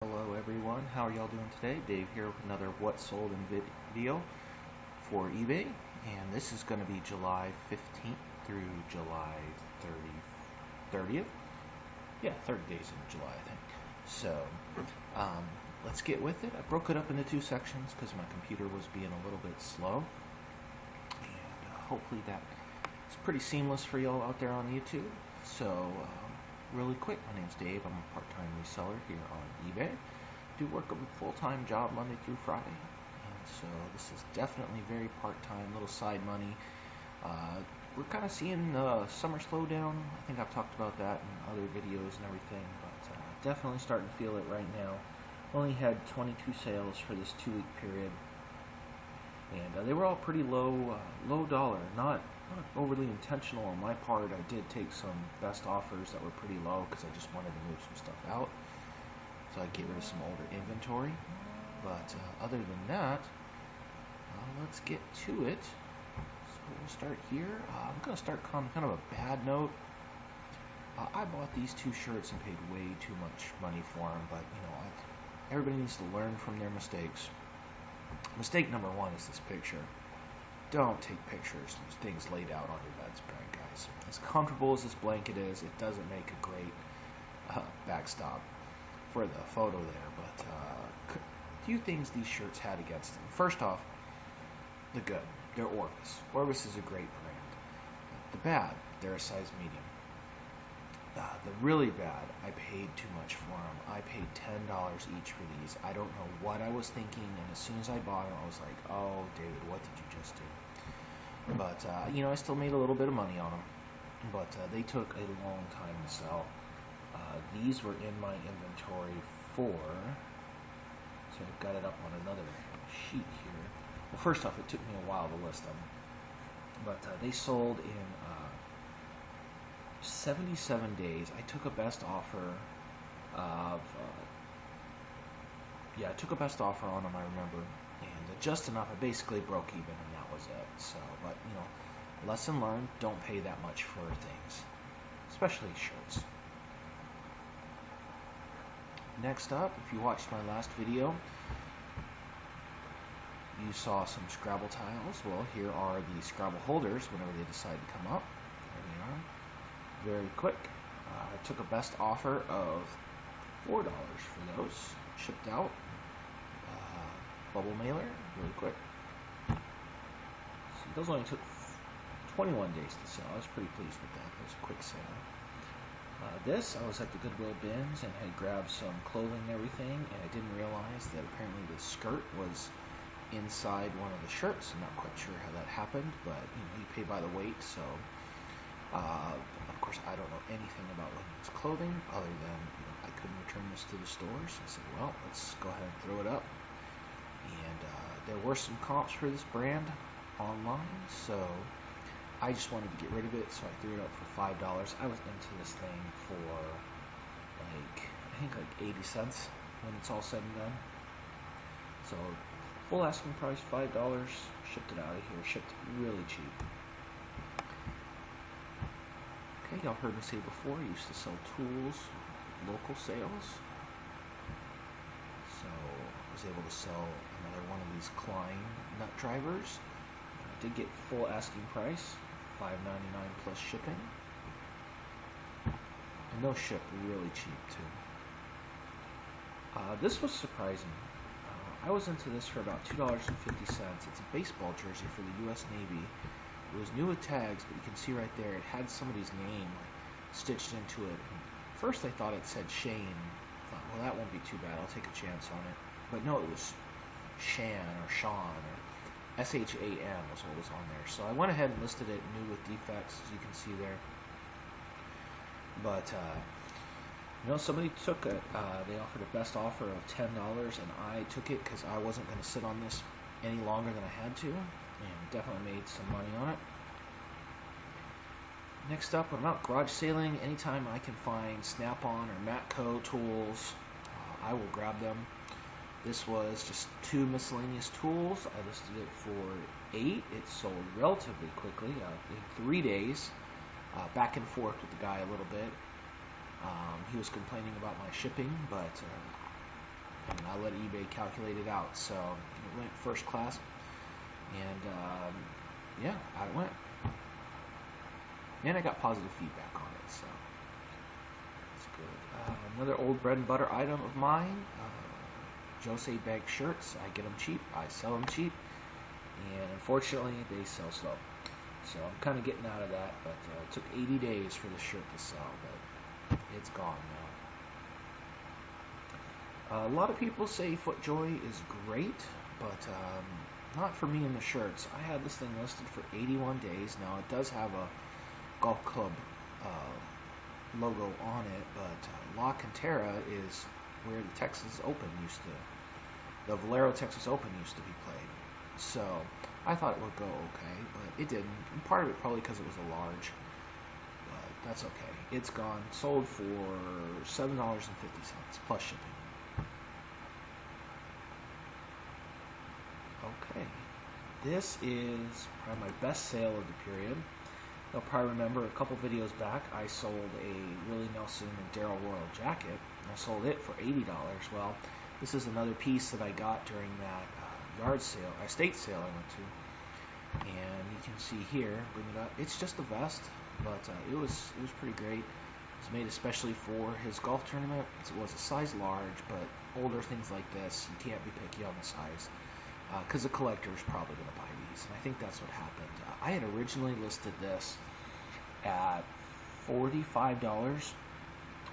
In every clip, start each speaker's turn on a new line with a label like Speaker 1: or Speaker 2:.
Speaker 1: Hello everyone, how are y'all doing today? Dave here with another What Sold in video for eBay, and this is going to be July 15th through July 30th. Yeah, 30 days in July, I think. So, let's get with it. I broke it up into two sections because my computer was being a little bit slow, and hopefully that is pretty seamless for y'all out there on YouTube. So, really quick, my name's Dave. I'm a part-time reseller here on eBay. Do work a full-time job Monday through Friday, and so this is definitely very part-time, little side money. We're kind of seeing summer slowdown. I think I've talked about that in other videos and everything, but definitely starting to feel it right now. Only had 22 sales for this 2-week period, and they were all pretty low dollar. Not overly intentional on my part. I did take some best offers that were pretty low because I just wanted to move some stuff out, so I'd get rid of some older inventory. But other than that, let's get to it. So we'll start here. I'm going to start on kind of a bad note. I bought these two shirts and paid way too much money for them, but everybody needs to learn from their mistakes. Mistake number one is this picture. Don't take pictures of things laid out on your bedspread, guys. As comfortable as this blanket is, it doesn't make a great backstop for the photo there. But a few things these shirts had against them. First off, the good. They're Orvis. Orvis is a great brand. The bad, they're a size medium. The really bad, I paid too much for them. I paid $10 each for these. I don't know what I was thinking, and as soon as I bought them, I was like, oh, David, what did you just do? But, I still made a little bit of money on them, but they took a long time to sell. These were in my inventory so I've got it up on another sheet here. Well, first off, it took me a while to list them, but they sold in 77 days. I took a best offer of, I took a best offer on them, I remember, and just enough. I basically broke even, and that was it. So, but, lesson learned, don't pay that much for things, especially shirts. Next up, if you watched my last video, you saw some Scrabble tiles. Well, here are the Scrabble holders whenever they decide to come up. There they are. Very quick. I took a best offer of $4 for those. Shipped out. Bubble mailer. Really quick. So those only took 21 days to sell. I was pretty pleased with that. It was a quick sale. This, I was at the Goodwill bins and had grabbed some clothing and everything, and I didn't realize that apparently the skirt was inside one of the shirts. I'm not quite sure how that happened, but you pay by the weight, so of course I don't know anything about women's clothing other than I couldn't return this to the stores. I said, well, let's go ahead and throw it up. And there were some comps for this brand online, so I just wanted to get rid of it, so I threw it up for $5. I was into this thing for I think 80 cents when it's all said and done. So full asking price $5, shipped it out of here, shipped really cheap. Okay, y'all heard me say before, I used to sell tools, local sales. So I was able to sell another one of these Klein nut drivers. I did get full asking price, $5.99 plus shipping. And those ship really cheap too. This was surprising. I was into this for about $2.50. It's a baseball jersey for the U.S. Navy. It was new with tags, but you can see right there it had somebody's name stitched into it. And first I thought it said Shane. I thought, well, that won't be too bad. I'll take a chance on it. But no, it was Shan or Sean or SHAN was what was on there. So I went ahead and listed it new with defects, as you can see there. But somebody took it. They offered a best offer of $10, and I took it because I wasn't going to sit on this any longer than I had to. And definitely made some money on it. Next up, when I'm out garage sailing, anytime I can find Snap-on or Matco tools, I will grab them. This was just 2 miscellaneous tools. I listed it for $8. It sold relatively quickly, in 3 days. Back and forth with the guy a little bit. He was complaining about my shipping, but I let eBay calculate it out. So it went first class, and yeah, I went. And I got positive feedback on it, so that's good. Another old bread and butter item of mine, Jose bag shirts. I get them cheap, I sell them cheap, and unfortunately they sell slow. So I'm kind of getting out of that, but it took 80 days for the shirt to sell, but it's gone now. A lot of people say FootJoy is great, but not for me in the shirts. I had this thing listed for 81 days. Now it does have a golf club logo on it, but La Cantera is where the Texas Open the Valero Texas Open used to be played. So I thought it would go okay, but it didn't. And part of it probably because it was a large, but that's okay. It's gone. Sold for $7.50 plus shipping. Okay, this is probably my best sale of the period. You'll probably remember a couple videos back I sold a Willie Nelson and Darrell Royal jacket. I sold it for $80. Well, this is another piece that I got during that estate sale I went to. And you can see here, bring it up, it's just a vest, but it was pretty great. It was made especially for his golf tournament. It was a size large, but older things like this, you can't be picky on the size, because the collector is probably going to buy these, and I think that's what happened. I had originally listed this at $45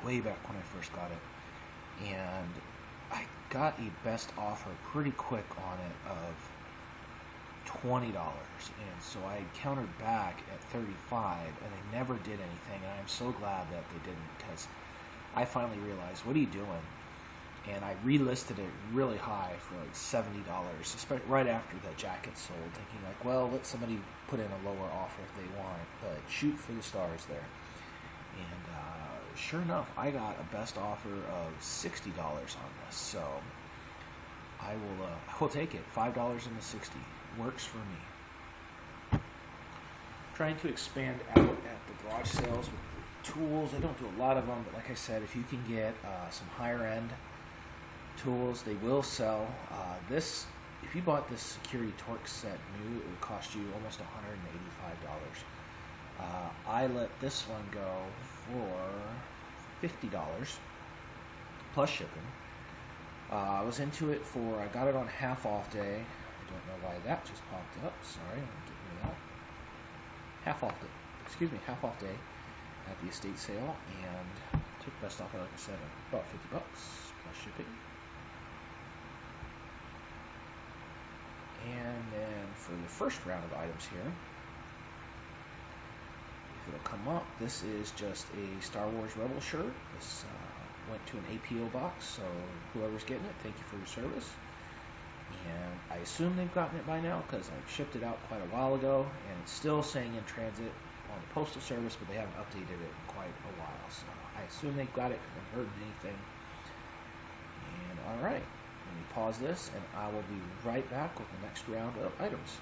Speaker 1: way back when I first got it, and I got a best offer pretty quick on it of $20, and so I countered back at $35, and they never did anything, and I'm so glad that they didn't, because I finally realized, what are you doing? And I relisted it really high for like $70, right after the jacket sold, thinking like, well, let somebody put in a lower offer if they want, but shoot for the stars there. And sure enough, I got a best offer of $60 on this, so I will take it. $5 and the 60 works for me. Trying to expand out at the garage sales with tools. I don't do a lot of them, but like I said, if you can get some higher end tools, they will sell. If you bought this security torque set new, it would cost you almost $185. I let this one go for $50 plus shipping. I was into it I got it on half off day. I don't know why that just popped up. Sorry, I'm getting rid of that. Half off day at the estate sale, and took best offer, like I said, about $50 plus shipping. And then for the first round of items here, if it'll come up, this is just a Star Wars Rebel shirt. This went to an APO box, so whoever's getting it, thank you for your service. And I assume they've gotten it by now because I've shipped it out quite a while ago, and it's still saying in transit on the postal service, but they haven't updated it in quite a while. So I assume they've got it because I haven't heard anything. And all right. Let me pause this, and I will be right back with the next round of items.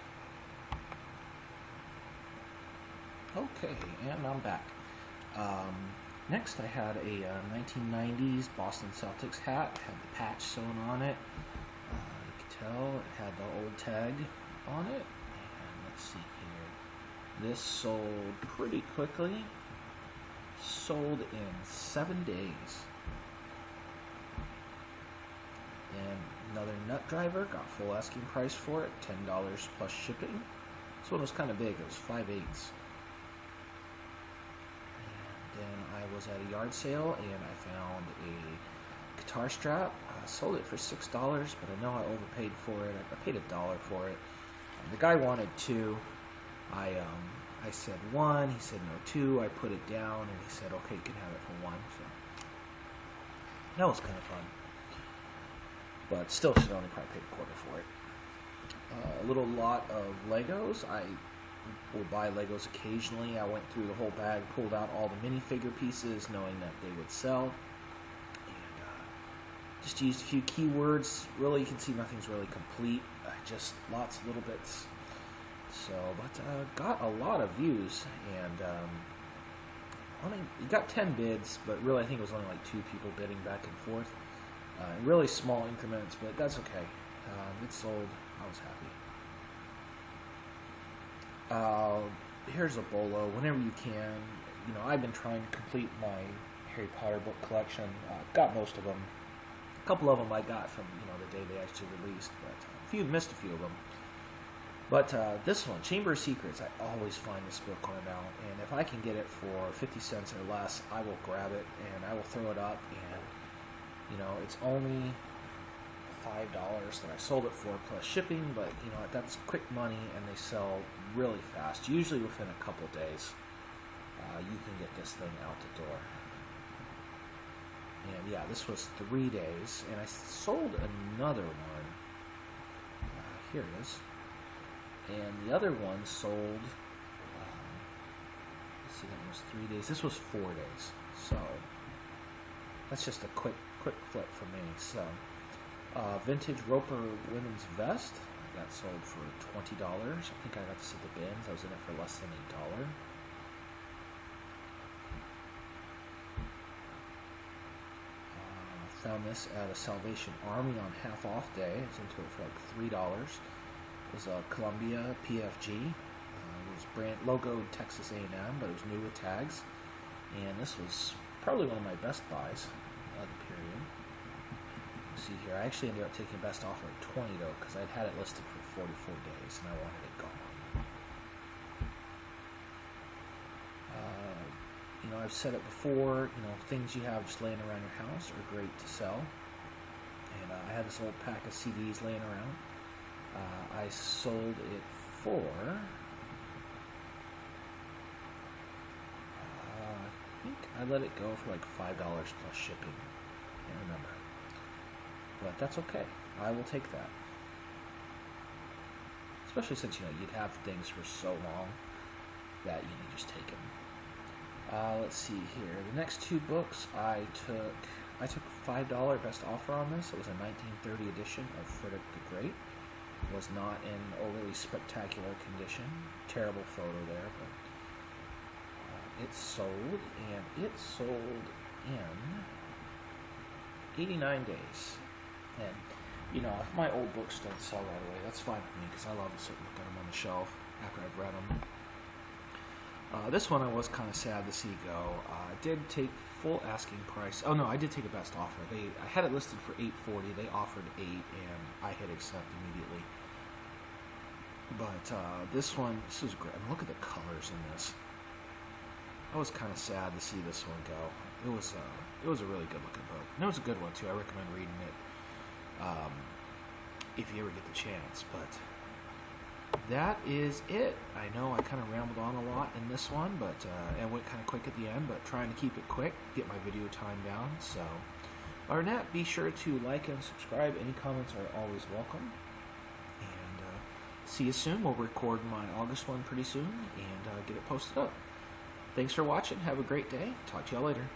Speaker 1: Okay, and I'm back. Next, I had a 1990s Boston Celtics hat. It had the patch sewn on it. You can tell it had the old tag on it. And let's see here. This sold pretty quickly. Sold in 7 days. And another nut driver, got full asking price for it, $10 plus shipping. This one was kind of big, it was 5/8. And then I was at a yard sale and I found a guitar strap. I sold it for $6, but I know I overpaid for it. I paid $1 for it. And the guy wanted 2. I said 1, he said no 2. I put it down and he said, okay, you can have it for 1. So that was kind of fun. But still should only probably pay a quarter for it. A little lot of Legos. I will buy Legos occasionally. I went through the whole bag, pulled out all the minifigure pieces, knowing that they would sell. And just used a few keywords. Really, you can see nothing's really complete. Just lots of little bits. So, but got a lot of views. And you got 10 bids, but really I think it was only like 2 people bidding back and forth.
Speaker 2: in really small increments, but that's okay. It sold. I was happy. Here's a bolo. Whenever you can, I've been trying to complete my Harry Potter book collection. I've got most of them. A couple of them I got from the day they actually released, but missed a few of them. But this one, Chamber of Secrets, I always find this book when I'm out, and if I can get it for 50 cents or less, I will grab it and I will throw it up. And it's only $5 that I sold it for plus shipping, but that's quick money, and they sell really fast. Usually within a couple days, you can get this thing out the door. And yeah, this was 3 days, and I sold another one. Here it is. And the other one sold, let's see, that was 3 days. This was 4 days. So that's just a quick flip for me. So vintage Roper women's vest. That sold for $20. I think I got to see the bins. I was in it for less than $1. Found this at a Salvation Army on half off day. I was into it for like $3. It was a Columbia PFG. It was brand logoed Texas A&M, but it was new with tags. And this was probably one of my best buys of the period. See here, I actually ended up taking best offer at $20 though, because I'd had it listed for 44 days and I wanted it gone. I've said it before, things you have just laying around your house are great to sell. And I had this old pack of CDs laying around. I sold it for, I think I let it go for like $5 plus shipping. I can't remember. But that's okay. I will take that. Especially since, you'd have things for so long that you just take them. Let's see here. The next two books I took $5 best offer on this. It was a 1930 edition of Frederick the Great. It was not in overly spectacular condition. Terrible photo there, but it sold, and it sold in 89 days. And, if my old books don't sell right away, that's fine with me, because I love to sit and look at them on the shelf after I've read them. This one I was kind of sad to see go. I did take full asking price. Oh no, I did take a best offer. I had it listed for $8.40. They offered $8, and I hit accept immediately. But this was great. I mean, look at the colors in this. I was kind of sad to see this one go. It was a really good looking book. And it was a good one too. I recommend reading it if you ever get the chance. But that is it. I know I kind of rambled on a lot in this one, but and went kind of quick at the end, but trying to keep it quick, get my video time down. So, other than that, be sure to like and subscribe. Any comments are always welcome. And see you soon. We'll record my August one pretty soon and get it posted up. Thanks for watching. Have a great day. Talk to y'all later.